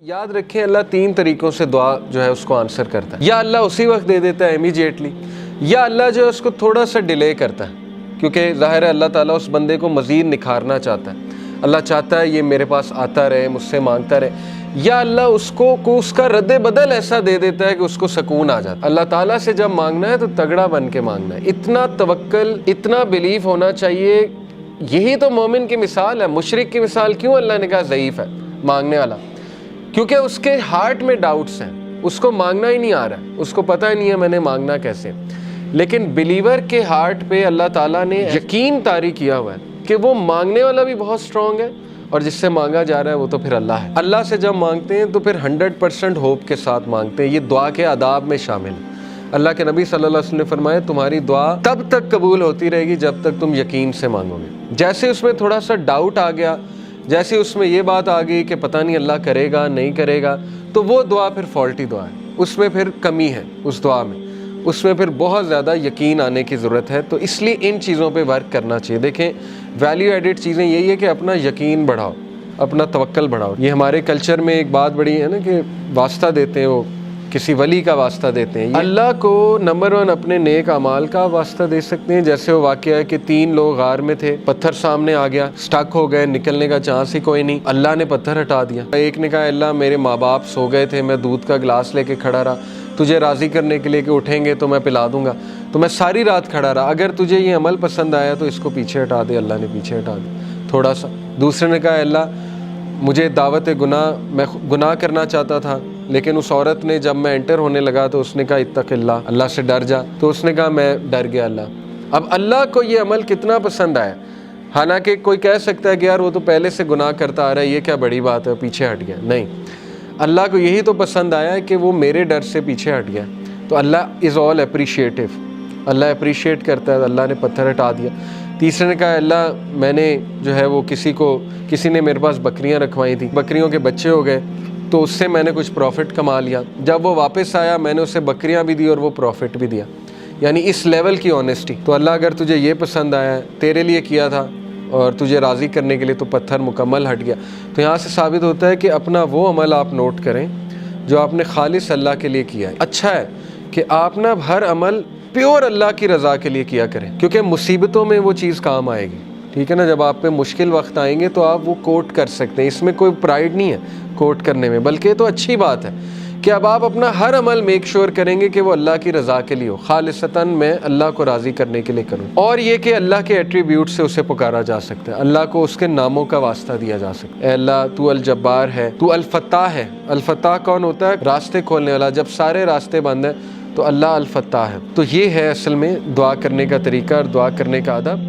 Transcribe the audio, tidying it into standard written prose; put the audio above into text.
یاد رکھیں اللہ تین طریقوں سے دعا جو ہے اس کو آنسر کرتا ہے. یا اللہ اسی وقت دے دیتا ہے امیجیٹلی، یا اللہ جو ہے اس کو تھوڑا سا ڈیلے کرتا ہے، کیونکہ ظاہر ہے اللہ تعالیٰ اس بندے کو مزید نکھارنا چاہتا ہے. اللہ چاہتا ہے یہ میرے پاس آتا رہے، مجھ سے مانگتا رہے. یا اللہ اس کو اس کا رد بدل ایسا دے دیتا ہے کہ اس کو سکون آ جاتا ہے. اللہ تعالیٰ سے جب مانگنا ہے تو تگڑا بن کے مانگنا ہے، اتنا توکل، اتنا بیلیف ہونا چاہیے. یہی تو مومن کی مثال ہے. مشرک کی مثال کیوں اللہ نے کہا ضعیف ہے مانگنے والا؟ کیونکہ اس کے ہارٹ میں ڈاؤٹس ہیں، اس کو مانگنا ہی نہیں آ رہا ہے، اس کو پتہ ہی نہیں ہے میں نے مانگنا کیسے. لیکن بلیور کے ہارٹ پہ اللہ تعالیٰ نے یقین طاری کیا ہوا ہے کہ وہ مانگنے والا بھی بہت اسٹرانگ ہے، اور جس سے مانگا جا رہا ہے وہ تو پھر اللہ ہے. اللہ سے جب مانگتے ہیں تو پھر 100% ہوپ کے ساتھ مانگتے ہیں. یہ دعا کے آداب میں شامل ہے. اللہ کے نبی صلی اللہ علیہ وسلم نے فرمایا تمہاری دعا تب تک قبول ہوتی رہے گی جب تک تم یقین سے مانگو گے. جیسے اس میں تھوڑا سا ڈاؤٹ آ گیا، جیسے اس میں یہ بات آ گئی کہ پتہ نہیں اللہ کرے گا نہیں کرے گا، تو وہ دعا پھر فالٹی دعا ہے، اس میں پھر کمی ہے. اس دعا میں اس میں پھر بہت زیادہ یقین آنے کی ضرورت ہے. تو اس لیے ان چیزوں پہ ورک کرنا چاہیے. دیکھیں ویلیو ایڈڈ چیزیں یہی ہے کہ اپنا یقین بڑھاؤ، اپنا توکل بڑھاؤ. یہ ہمارے کلچر میں ایک بات بڑی ہے نا کہ واسطہ دیتے ہیں، وہ کسی ولی کا واسطہ دیتے ہیں. اللہ کو نمبر 1 اپنے نیک اعمال کا واسطہ دے سکتے ہیں. جیسے وہ واقعہ ہے کہ 3 لوگ غار میں تھے، پتھر سامنے آ گیا، سٹک ہو گئے، نکلنے کا چانس ہی کوئی نہیں. اللہ نے پتھر ہٹا دیا. ایک نے کہا اللہ میرے ماں باپ سو گئے تھے، میں دودھ کا گلاس لے کے کھڑا رہا، تجھے راضی کرنے کے لیے کہ اٹھیں گے تو میں پلا دوں گا، تو میں ساری رات کھڑا رہا، اگر تجھے یہ عمل پسند آیا تو اس کو پیچھے ہٹا دے. اللہ نے پیچھے ہٹا دیا تھوڑا سا. دوسرے نے کہا اللہ مجھے دعوت گناہ، میں گناہ کرنا چاہتا تھا، لیکن اس عورت نے جب میں انٹر ہونے لگا تو اس نے کہا اتق اللہ، اللہ سے ڈر جا، تو اس نے کہا میں ڈر گیا اللہ. اب اللہ کو یہ عمل کتنا پسند آیا. حالانکہ کوئی کہہ سکتا ہے کہ یار وہ تو پہلے سے گناہ کرتا آ رہا ہے، یہ کیا بڑی بات ہے، پیچھے ہٹ گیا. نہیں، اللہ کو یہی تو پسند آیا ہے کہ وہ میرے ڈر سے پیچھے ہٹ گیا. تو اللہ از آل اپریشیٹو، اللہ اپریشیٹ کرتا ہے. اللہ نے پتھر ہٹا دیا. تیسرے نے کہا اللہ میں نے جو ہے وہ کسی نے میرے پاس بکریاں رکھوائی تھیں، بکریوں کے بچے ہو گئے تو اس سے میں نے کچھ پروفٹ کما لیا. جب وہ واپس آیا میں نے اسے بکریاں بھی دی اور وہ پروفٹ بھی دیا. یعنی اس لیول کی آنیسٹی. تو اللہ اگر تجھے یہ پسند آیا ہے، تیرے لیے کیا تھا اور تجھے راضی کرنے کے لیے، تو پتھر مکمل ہٹ گیا. تو یہاں سے ثابت ہوتا ہے کہ اپنا وہ عمل آپ نوٹ کریں جو آپ نے خالص اللہ کے لیے کیا ہے. اچھا ہے کہ آپ نا ہر عمل پیور اللہ کی رضا کے لیے کیا کریں، کیونکہ مصیبتوں میں وہ چیز کام آئے گی. ٹھیک ہے نا، جب آپ پہ مشکل وقت آئیں گے تو آپ وہ کوٹ کر سکتے ہیں. اس میں کوئی پرائیڈ نہیں ہے کوٹ کرنے میں، بلکہ تو اچھی بات ہے کہ اب آپ اپنا ہر عمل میک شور کریں گے کہ وہ اللہ کی رضا کے لیے ہو، خالصتاً میں اللہ کو راضی کرنے کے لیے کروں. اور یہ کہ اللہ کے ایٹریبیوٹ سے اسے پکارا جا سکتا ہے، اللہ کو اس کے ناموں کا واسطہ دیا جا سکتا ہے. اے اللہ تو الجبار ہے، تو الفتاح ہے. الفتاح کون ہوتا ہے؟ راستے کھولنے والا. جب سارے راستے بند ہیں تو اللہ الفتاح ہے. تو یہ ہے اصل میں دعا کرنے کا طریقہ اور دعا کرنے کا ادب.